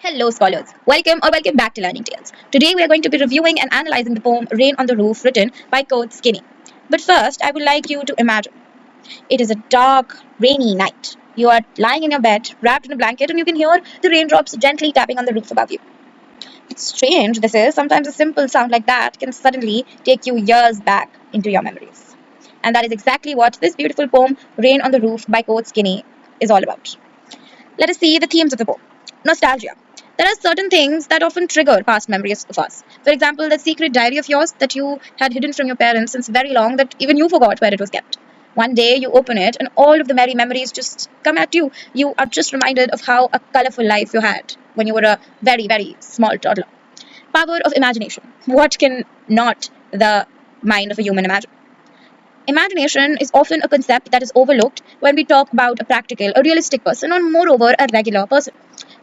Hello, scholars. Welcome back to Learning Tales. Today, we are going to be reviewing and analyzing the poem Rain on the Roof written by Kinney. But first, I would like you to imagine it is a dark, rainy night. You are lying in your bed, wrapped in a blanket, and you can hear the raindrops gently tapping on the roof above you. It's strange, this is. Sometimes a simple sound like that can suddenly take you years back into your memories. And that is exactly what this beautiful poem, Rain on the Roof by Kinney, is all about. Let us see the themes of the poem. Nostalgia. There are certain things that often trigger past memories of us. For example, that secret diary of yours that you had hidden from your parents since very long that even you forgot where it was kept. One day you open it and all of the merry memories just come at you. You are just reminded of how a colorful life you had when you were a very, very small toddler. Power of imagination. What can not the mind of a human imagine? Imagination is often a concept that is overlooked when we talk about a practical, a realistic person, or moreover, a regular person.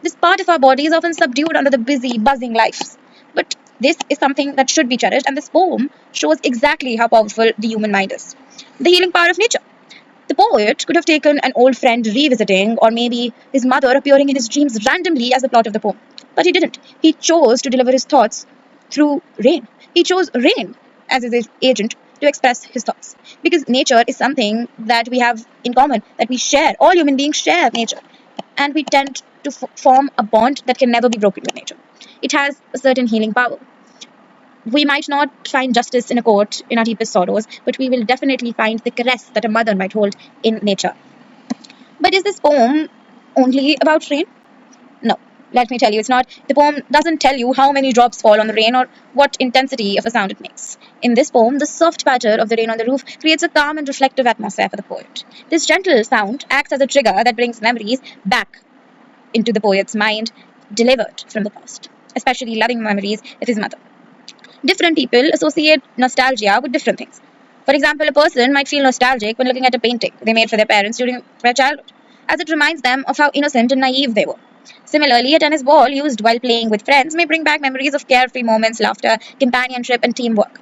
This part of our body is often subdued under the busy, buzzing lives. But this is something that should be cherished, and this poem shows exactly how powerful the human mind is. The healing power of nature. The poet could have taken an old friend revisiting, or maybe his mother appearing in his dreams randomly as the plot of the poem. But he didn't. He chose to deliver his thoughts through rain. He chose rain as his agent to express his thoughts. Because nature is something that we have in common, that we share. All human beings share nature. And we tend to form a bond that can never be broken with nature. It has a certain healing power. We might not find justice in a court in our deepest sorrows, but we will definitely find the caress that a mother might hold in nature. But is this poem only about rain? No. Let me tell you, it's not. The poem doesn't tell you how many drops fall on the rain or what intensity of a sound it makes. In this poem, the soft patter of the rain on the roof creates a calm and reflective atmosphere for the poet. This gentle sound acts as a trigger that brings memories back into the poet's mind, delivered from the past, especially loving memories of his mother. Different people associate nostalgia with different things. For example, a person might feel nostalgic when looking at a painting they made for their parents during their childhood, as it reminds them of how innocent and naive they were. Similarly, a tennis ball used while playing with friends may bring back memories of carefree moments, laughter, companionship, and teamwork.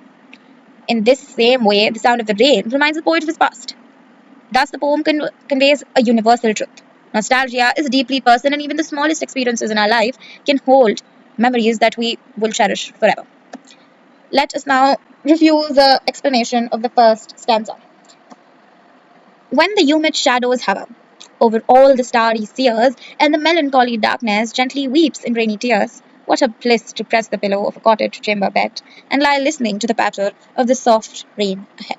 In this same way, the sound of the rain reminds the poet of his past. Thus, the poem conveys a universal truth. Nostalgia is deeply personal, and even the smallest experiences in our life can hold memories that we will cherish forever. Let us now review the explanation of the first stanza. When the humid shadows hover over all the starry spheres, and the melancholy darkness gently weeps in rainy tears, what a bliss to press the pillow of a cottage chamber bed and lie listening to the patter of the soft rain ahead.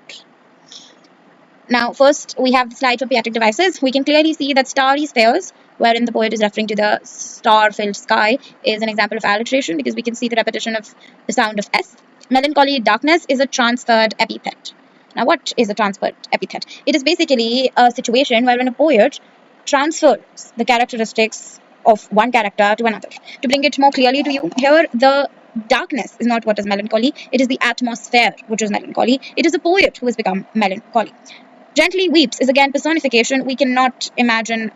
Now, first, we have the slide for poetic devices. We can clearly see that starry spheres, wherein the poet is referring to the star-filled sky, is an example of alliteration because we can see the repetition of the sound of S. Melancholy darkness is a transferred epithet. Now, what is a transferred epithet? It is basically a situation wherein a poet transfers the characteristics of one character to another. To bring it more clearly to you, here the darkness is not what is melancholy. It is the atmosphere which is melancholy. It is the poet who has become melancholy. Gently weeps is again personification. We cannot imagine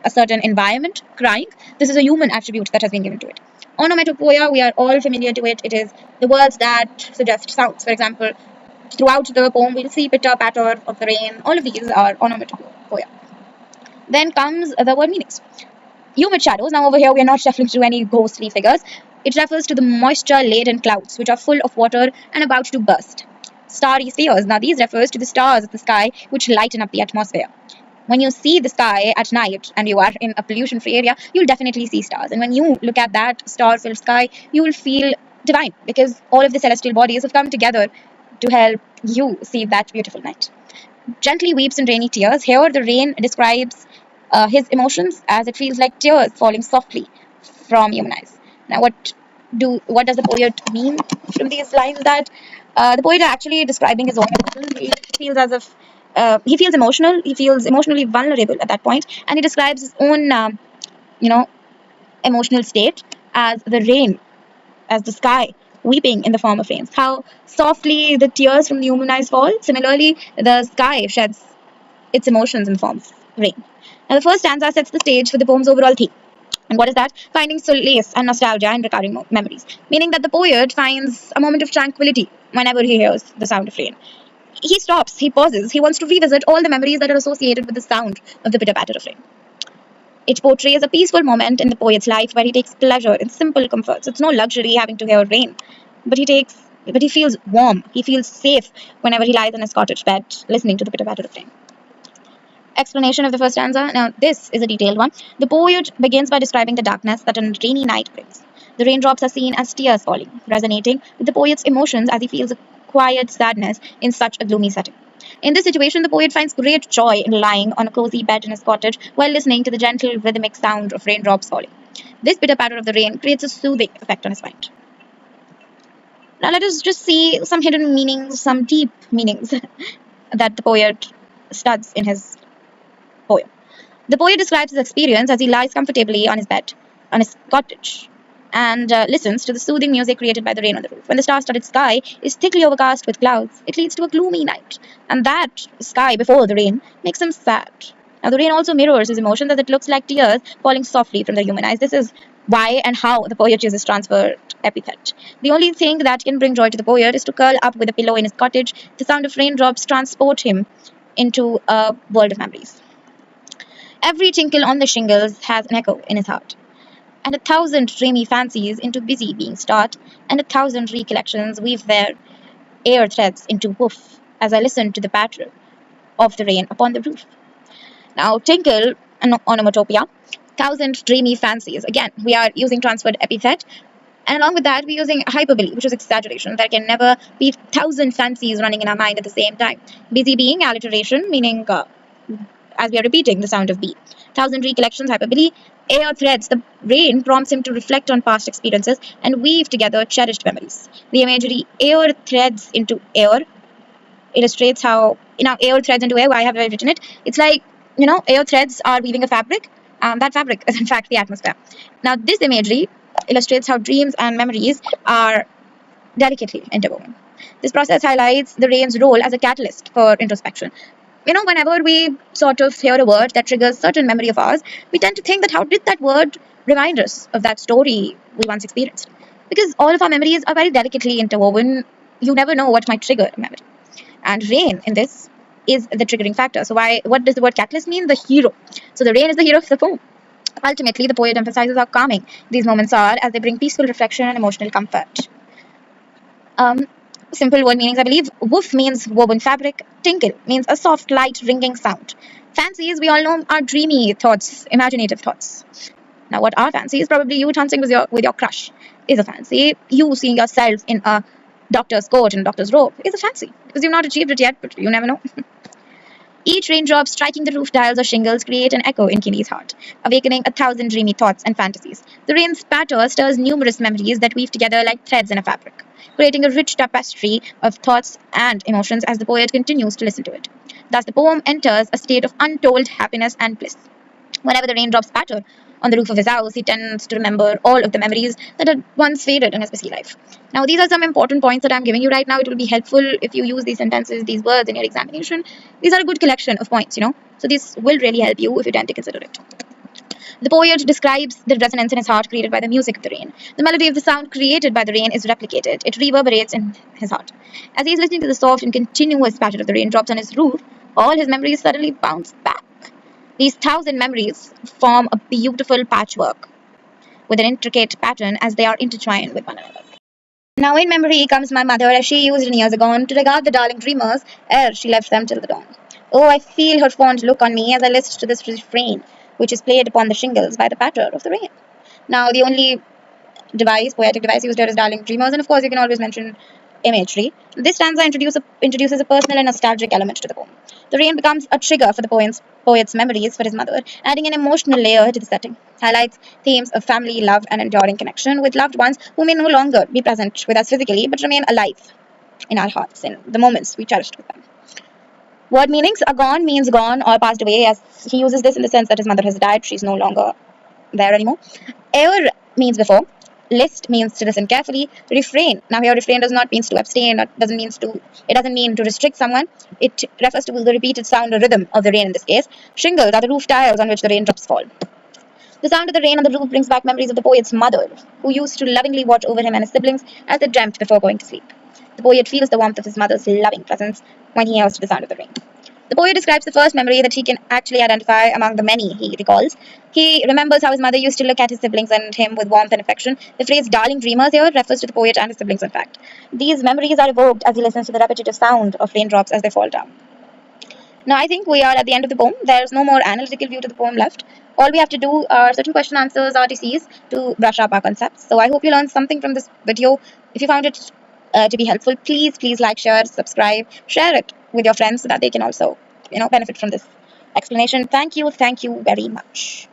a certain environment crying. This is a human attribute that has been given to it. Onomatopoeia, we are all familiar to it. It is the words that suggest sounds. For example, throughout the poem, we'll see pitter, patter of the rain. All of these are onomatopoeia. Then comes the word meanings. Humid shadows. Now over here, we are not referring to any ghostly figures. It refers to the moisture-laden clouds, which are full of water and about to burst. Starry spheres. Now these refers to the stars of the sky, which lighten up the atmosphere. When you see the sky at night and you are in a pollution-free area, you'll definitely see stars. And when you look at that star-filled sky, you will feel divine because all of the celestial bodies have come together to help you see that beautiful night. Gently weeps in rainy tears. Here the rain describes his emotions as it feels like tears falling softly from human eyes. Now what does the poet mean from these lines? That the poet is actually describing his own emotions. He feels as if he feels emotional. He feels emotionally vulnerable at that point, and he describes his own, emotional state as the rain, as the sky weeping in the form of rains. How softly the tears from the human eyes fall. Similarly, the sky sheds its emotions in the form of rain. Now, the first stanza sets the stage for the poem's overall theme. And what is that? Finding solace and nostalgia in recurring memories. Meaning that the poet finds a moment of tranquility whenever he hears the sound of rain. He stops, he pauses, he wants to revisit all the memories that are associated with the sound of the pitter patter of rain. It portrays a peaceful moment in the poet's life where he takes pleasure in simple comforts. It's no luxury having to hear rain, but he feels warm. He feels safe whenever he lies in his cottage bed, listening to the pitter patter of rain. Explanation of the first stanza. Now, this is a detailed one. The poet begins by describing the darkness that a rainy night brings. The raindrops are seen as tears falling, resonating with the poet's emotions as he feels a quiet sadness in such a gloomy setting. In this situation, the poet finds great joy in lying on a cozy bed in his cottage while listening to the gentle rhythmic sound of raindrops falling. This pitter patter of the rain creates a soothing effect on his mind. Now, let us just see some hidden meanings, some deep meanings that the poet studs in his poem. The poet describes his experience as he lies comfortably on his bed, on his cottage, and listens to the soothing music created by the rain on the roof. When the star-studded sky is thickly overcast with clouds, it leads to a gloomy night, and that sky before the rain makes him sad. Now, the rain also mirrors his emotions as it looks like tears falling softly from the human eyes. This is why and how the poet uses transferred epithet. The only thing that can bring joy to the poet is to curl up with a pillow in his cottage. The sound of raindrops transport him into a world of memories. Every tinkle on the shingles has an echo in his heart, and 1,000 dreamy fancies into busy being start, and 1,000 recollections weave their air threads into woof as I listen to the patter of the rain upon the roof. Now, tinkle, an onomatopoeia, 1,000 dreamy fancies. Again, we are using transferred epithet, and along with that, we're using hyperbole, which is exaggeration. There can never be 1,000 fancies running in our mind at the same time. Busy being, alliteration, meaning as we are repeating the sound of B. 1,000 recollections, hyperbole. Air threads. The rain prompts him to reflect on past experiences and weave together cherished memories. The imagery air threads into air illustrates how, air threads into air. Why have I written it? It's like, air threads are weaving a fabric. That fabric is in fact the atmosphere. Now, this imagery illustrates how dreams and memories are delicately interwoven. This process highlights the rain's role as a catalyst for introspection. Whenever we sort of hear a word that triggers certain memory of ours, we tend to think that how did that word remind us of that story we once experienced? Because all of our memories are very delicately interwoven. You never know what might trigger a memory. And rain in this is the triggering factor. So what does the word catalyst mean? The hero. So the rain is the hero of the poem. Ultimately, the poet emphasizes how calming these moments are as they bring peaceful reflection and emotional comfort. Simple word meanings, I believe. Woof means woven fabric. Tinkle means a soft, light, ringing sound. Fancies, we all know, are dreamy thoughts, imaginative thoughts. Now, what are fancies? Probably you dancing with your crush is a fancy. You seeing yourself in a doctor's coat and a doctor's robe is a fancy. Because you've not achieved it yet, but you never know. Each raindrop striking the roof tiles or shingles create an echo in Kinney's heart, awakening 1,000 dreamy thoughts and fantasies. The rain's patter stirs numerous memories that weave together like threads in a fabric, creating a rich tapestry of thoughts and emotions as the poet continues to listen to it. Thus, the poem enters a state of untold happiness and bliss. Whenever the raindrops patter on the roof of his house, he tends to remember all of the memories that had once faded in his busy life. Now, these are some important points that I'm giving you right now. It will be helpful if you use these sentences, these words in your examination. These are a good collection of points, So this will really help you if you tend to consider it. The poet describes the resonance in his heart created by the music of the rain. The melody of the sound created by the rain is replicated. It reverberates in his heart. As he is listening to the soft and continuous patter of the raindrops on his roof, all his memories suddenly bounce back. These 1,000 memories form a beautiful patchwork with an intricate pattern as they are intertwined with one another. Now in memory comes my mother as she used in years agone to regard the darling dreamers ere she left them till the dawn. Oh, I feel her fond look on me as I listen to this refrain, which is played upon the shingles by the patter of the rain. Now the only poetic device used here is darling dreamers, and of course you can always mention imagery. This stanza introduces a personal and nostalgic element to the poem. The rain becomes a trigger for the poet's memories for his mother, adding an emotional layer to the setting. Highlights themes of family, love, and enduring connection with loved ones who may no longer be present with us physically, but remain alive in our hearts in the moments we cherished with them. Word meanings: agone means gone or passed away, as he uses this in the sense that his mother has died, she's no longer there anymore. Ere means before. List means to listen carefully. Refrain. Now here refrain does not mean to abstain, it doesn't mean to restrict someone. It refers to the repeated sound or rhythm of the rain in this case. Shingles are the roof tiles on which the raindrops fall. The sound of the rain on the roof brings back memories of the poet's mother, who used to lovingly watch over him and his siblings as they dreamt before going to sleep. The poet feels the warmth of his mother's loving presence when he hears the sound of the rain. The poet describes the first memory that he can actually identify among the many he recalls. He remembers how his mother used to look at his siblings and him with warmth and affection. The phrase darling dreamers here refers to the poet and his siblings, in fact. These memories are evoked as he listens to the repetitive sound of raindrops as they fall down. Now, I think we are at the end of the poem. There's no more analytical view to the poem left. All we have to do are certain question answers, RTCs, to brush up our concepts. So I hope you learned something from this video. If you found it to be helpful, please like, share, subscribe, share it with your friends so that they can also benefit from this explanation. Thank you very much.